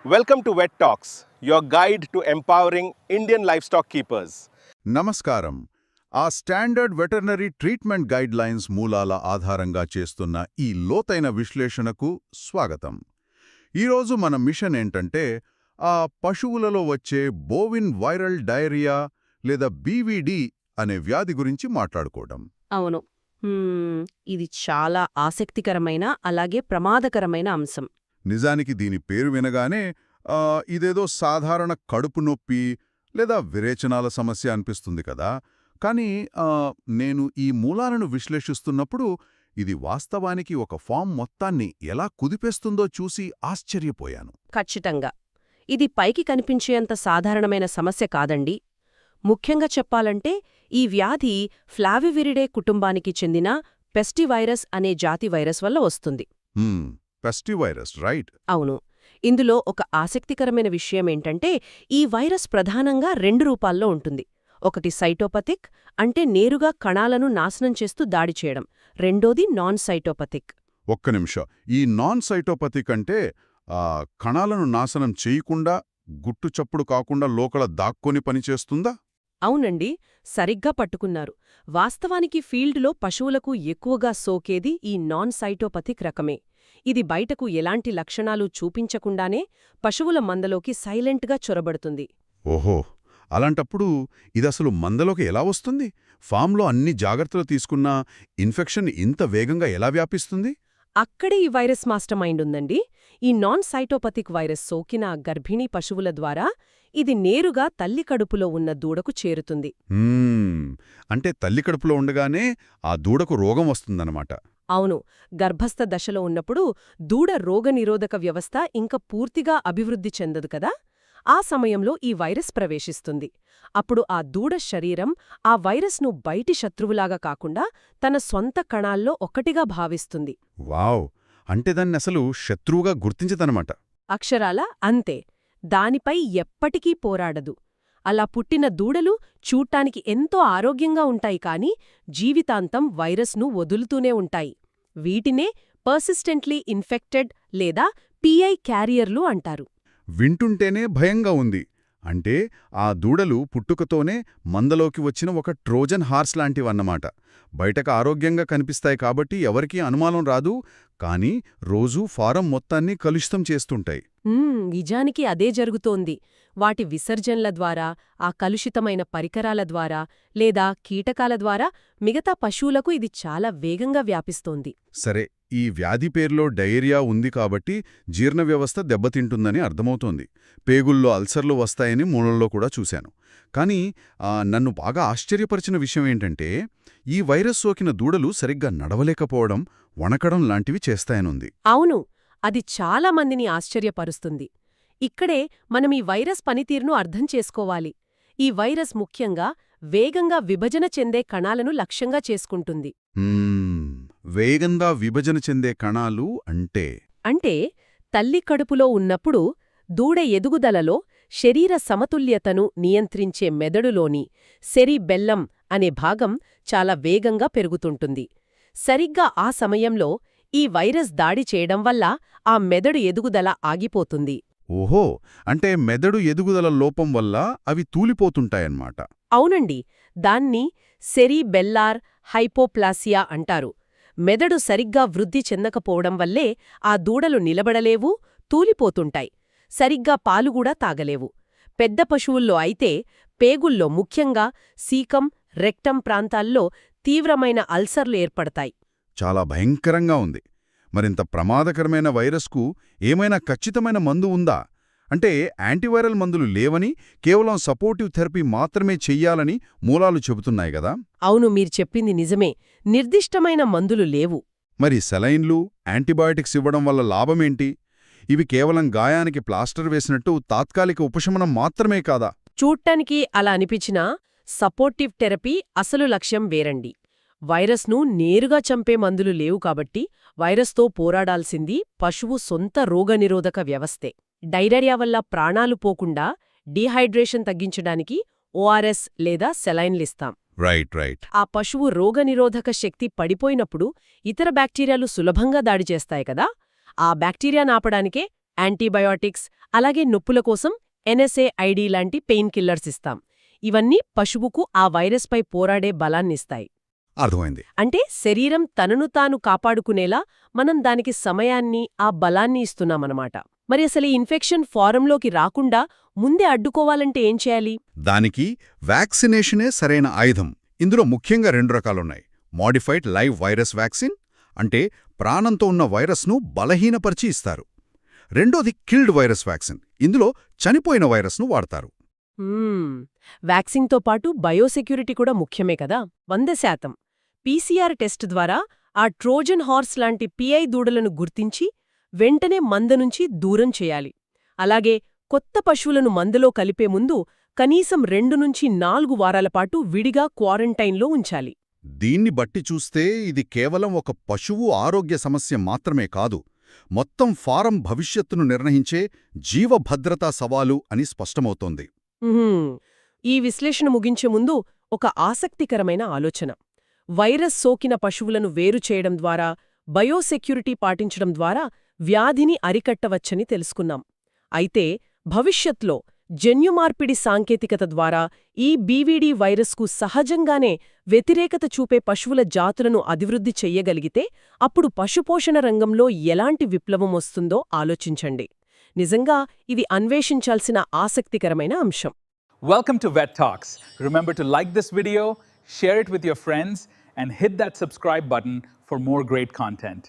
Welcome to Vet Talks, your guide to empowering Indian livestock keepers. నమస్కారం. ఆ standard veterinary treatment guidelines మూలాల ఆధారంగా చేస్తున్న ఈ లోతైన విశ్లేషణకు స్వాగతం. ఈరోజు మన మిషన్ ఏంటంటే ఆ పశువులలో వచ్చే బోవిన్ వైరల్ డయేరియా లేదా బీవీడీ అనే వ్యాధి గురించి మాట్లాడుకోవడం. అవును. ఇది చాలా ఆసక్తికరమైన అలాగే ప్రమాదకరమైన అంశం. నిజానికి దీని పేరు వినగానే ఇదేదో సాధారణ కడుపు నొప్పి లేదా విరేచనాల సమస్య అనిపిస్తుంది కదా. కానీ నేను ఈ మూలాలను విశ్లేషిస్తున్నప్పుడు ఇది వాస్తవానికి ఒక ఫామ్ మొత్తాన్ని ఎలా కుదిపేస్తుందో చూసి ఆశ్చర్యపోయాను. ఖచ్చితంగా. ఇది పైకి కనిపించేంత సాధారణమైన సమస్య కాదండి. ముఖ్యంగా చెప్పాలంటే ఈ వ్యాధి ఫ్లావివిరిడే కుటుంబానికి చెందిన పెస్టివైరస్ అనే జాతి వైరస్ వల్ల వస్తుంది. పెస్టివైరస్, రైట్? అవును. ఇందులో ఒక ఆసక్తికరమైన విషయమేంటంటే ఈ వైరస్ ప్రధానంగా 2 రూపాల్లో ఉంటుంది. ఒకటి సైటోపథిక్, అంటే నేరుగా కణాలను నాశనం చేస్తూ దాడి చేయడం. రెండోది నాన్ సైటోపథిక్. ఒక్క నిమిషం. ఈ నాన్ సైటోపథిక్ అంటే కణాలను నాశనం చేయకుండా గుట్టుచప్పుడు కాకుండా లోపల దాక్కొని పనిచేస్తుందా? అవునండి, సరిగ్గా పట్టుకున్నారు. వాస్తవానికి ఫీల్డ్లో పశువులకు ఎక్కువగా సోకేది ఈ నాన్ సైటోపథిక్ రకమే. ఇది బయటకు ఎలాంటి లక్షణాలు చూపించకుండానే పశువుల మందలోకి సైలెంట్గా చొరబడుతుంది. ఓహో, అలాంటప్పుడు ఇదసలు మందలోకి ఎలా వస్తుంది? ఫామ్లో అన్ని జాగ్రత్తలు తీసుకున్నా ఇన్ఫెక్షన్ ఇంత వేగంగా ఎలా వ్యాపిస్తుంది? అక్కడే ఈ వైరస్ మాస్టర్ మైండ్ ఉందండి. ఈ నాన్ సైటోపథిక్ వైరస్ సోకిన గర్భిణీ పశువుల ద్వారా ఇది నేరుగా తల్లి కడుపులో ఉన్న దూడకు చేరుతుంది. అంటే తల్లి కడుపులో ఉండగానే ఆ దూడకు రోగం వస్తుందన్నమాట. అవును. గర్భస్థ దశలో ఉన్నప్పుడు దూడ రోగనిరోధక వ్యవస్థ ఇంకా పూర్తిగా అభివృద్ధి చెందదు కదా. ఆ సమయంలో ఈ వైరస్ ప్రవేశిస్తుంది. అప్పుడు ఆ దూడ శరీరం ఆ వైరస్ను బయటి శత్రువులాగా కాకుండా తన సొంత కణాల్లో ఒకటిగా భావిస్తుంది. వావ్! అంటే దాన్నసలు శత్రువుగా గుర్తించదనమాట. అక్షరాల అంతే. దానిపై ఎప్పటికీ పోరాడదు. అలా పుట్టిన దూడలు చూడ్డానికి ఎంతో ఆరోగ్యంగా ఉంటాయి కానీ జీవితాంతం వైరస్ను వదులుతూనే ఉంటాయి. వీటినే పర్సిస్టెంట్లీ ఇన్ఫెక్టెడ్ లేదా పిఐ క్యారియర్లు అంటారు. వింటుంటేనే భయంగా ఉంది. అంటే ఆ దూడలు పుట్టుకతోనే మందలోకి వచ్చిన ఒక ట్రోజన్ హార్స్ లాంటివన్నమాట. బయటకు ఆరోగ్యంగా కనిపిస్తాయి కాబట్టి ఎవరికీ అనుమానం రాదు, కానీ రోజూ ఫారం మొత్తాన్ని కలుషితం చేస్తుంటాయి. నిజానికి అదే జరుగుతోంది. వాటి విసర్జనల ద్వారా, ఆ కలుషితమైన పరికరాల ద్వారా లేదా కీటకాల ద్వారా మిగతా పశువులకు ఇది చాలా వేగంగా వ్యాపిస్తోంది. సరే, ఈ వ్యాధి పేరులో డయేరియా ఉంది కాబట్టి జీర్ణ వ్యవస్థ దెబ్బతింటుందని అర్థమవుతోంది. పేగుల్లో అల్సర్లు వస్తాయని మూలంలో కూడా చూశాను. కానీ నన్ను బాగా ఆశ్చర్యపరిచిన విషయమేంటంటే ఈ వైరస్ సోకిన దూడలు సరిగ్గా నడవలేకపోవడం, వణకడం లాంటివి చేస్తాయనుంది. అవును, అది చాలా మందిని ఆశ్చర్యపరుస్తుంది. ఇక్కడే మనం ఈ వైరస్ పనితీరును అర్థం చేసుకోవాలి. ఈ వైరస్ ముఖ్యంగా వేగంగా విభజన చెందే కణాలను లక్ష్యంగా చేసుకుంటుంది. వేగంగా విభజన చెందే కణాలు అంటే తల్లి కడుపులో ఉన్నప్పుడు దూడ ఎదుగుదలలో శరీర సమతుల్యతను నియంత్రించే మెదడులోని సెరిబెల్లం అనే భాగం చాలా వేగంగా పెరుగుతుంటుంది. సరిగ్గా ఆ సమయంలో ఈ వైరస్ దాడి చేయడం వల్ల ఆ మెదడు ఎదుగుదల ఆగిపోతుంది. ఓహో, అంటే మెదడు ఎదుగుదల లోపం వల్ల అవి తూలిపోతుంటాయన్నమాట. అవునండి, దాన్ని సెరిబెల్లార్ హైపోప్లాసియా అంటారు. మెదడు సరిగ్గా వృద్ధి చెందకపోవడం వల్లే ఆ దూడలు నిలబడలేవు, తూలిపోతుంటాయి. సరిగ్గా పాలుగూడా తాగలేవు. పెద్ద పశువుల్లో అయితే పేగుల్లో, ముఖ్యంగా సీకం, రెక్టం ప్రాంతాల్లో తీవ్రమైన అల్సర్లు ఏర్పడతాయి. చాలా భయంకరంగా ఉంది. మరింత ప్రమాదకరమైన వైరస్కు ఏమైనా ఖచ్చితమైన మందు ఉందా? అంటే యాంటీవైరల్ మందులు లేవని, కేవలం సపోర్టివ్ థెరపీ మాత్రమే చెయ్యాలని మూలాలు చెబుతున్నాయి గదా. అవును, మీరు చెప్పింది నిజమే. నిర్దిష్టమైన మందులు లేవు. మరి సెలైన్లు, యాంటీబయాటిక్స్ ఇవ్వడం వల్ల లాభమేంటి? ఇవి కేవలం గాయానికి ప్లాస్టర్ వేసినట్టు తాత్కాలిక ఉపశమనం మాత్రమే కాదా? చూడ్డానికి అలా అనిపించినా సపోర్టివ్ థెరపీ అసలు లక్ష్యం వేరండి. వైరస్ను నేరుగా చంపే మందులు లేవు కాబట్టి వైరస్తో పోరాడాల్సింది పశువు సొంత రోగనిరోధక వ్యవస్థే. డైరియా వల్ల ప్రాణాలు పోకుండా డీహైడ్రేషన్ తగ్గించడానికి ఓఆర్ఎస్ లేదా సెలైన్లిస్తాం. రైట్. ఆ పశువు రోగనిరోధక శక్తి పడిపోయినప్పుడు ఇతర బ్యాక్టీరియాలు సులభంగా దాడి చేస్తాయి కదా. ఆ బ్యాక్టీరియా నాపడానికే యాంటీబయాటిక్స్, అలాగే నొప్పుల కోసం NSAID లాంటి పెయిన్ కిల్లర్స్ ఇస్తాం. ఇవన్నీ పశువుకు ఆ వైరస్పై పోరాడే బలాన్నిస్తాయి. అర్థమైంది. అంటే శరీరం తనను తాను కాపాడుకునేలా మనం దానికి సమయాన్ని, ఆ బలాన్ని ఇస్తున్నామన్నమాట. మరి అసలు ఈ ఇన్ఫెక్షన్ ఫారంలోకి రాకుండా ముందే అడ్డుకోవాలంటే ఏం చేయాలి? దానికి వ్యాక్సినేషనే సరైన ఆయుధం. ఇందులో ముఖ్యంగా 2 రకాలున్నాయి. మోడిఫైడ్ లైవ్ వైరస్ వ్యాక్సిన్ అంటే ప్రాణంతో ఉన్న వైరస్ను బలహీనపరిచి ఇస్తారు. రెండోది కిల్డ్ వైరస్ వ్యాక్సిన్. ఇందులో చనిపోయిన వైరస్ను వాడతారు. వ్యాక్సిన్తో పాటు బయోసెక్యూరిటీ కూడా ముఖ్యమే కదా. 100% PCR టెస్ట్ ద్వారా ఆ ట్రోజన్ హార్స్ లాంటి PI దూడలను గుర్తించి వెంటనే మంద నుంచి దూరం చేయాలి. అలాగే కొత్త పశువులను మందలో కలిపే ముందు కనీసం 2 నుంచి 4 వారాల పాటు విడిగా క్వారంటైన్లో ఉంచాలి. దీన్ని బట్టి చూస్తే ఇది కేవలం ఒక పశువు ఆరోగ్య సమస్య మాత్రమే కాదు, మొత్తం ఫారం భవిష్యత్తును నిర్ణయించే జీవభద్రతా సవాలు అని స్పష్టమవుతోంది. ఈ విశ్లేషణ ముగించే ముందు ఒక ఆసక్తికరమైన ఆలోచన. వైరస్ సోకిన పశువులను వేరు చేయడం ద్వారా, బయోసెక్యూరిటీ పాటించడం ద్వారా వ్యాధిని అరికట్టవచ్చని తెలుసుకున్నాం. అయితే భవిష్యత్లో జన్యుమార్పిడి సాంకేతికత ద్వారా ఈ BVD వైరస్కు సహజంగానే వ్యతిరేకత చూపే పశువుల జాతులను అభివృద్ధి చెయ్యగలిగితే అప్పుడు పశుపోషణ రంగంలో ఎలాంటి విప్లవం వస్తుందో ఆలోచించండి. నిజంగా ఇది అన్వేషించాల్సిన ఆసక్తికరమైన అంశం. Welcome to Vet Talks. Remember to like this video, share it with your friends, and hit that subscribe button for more great content.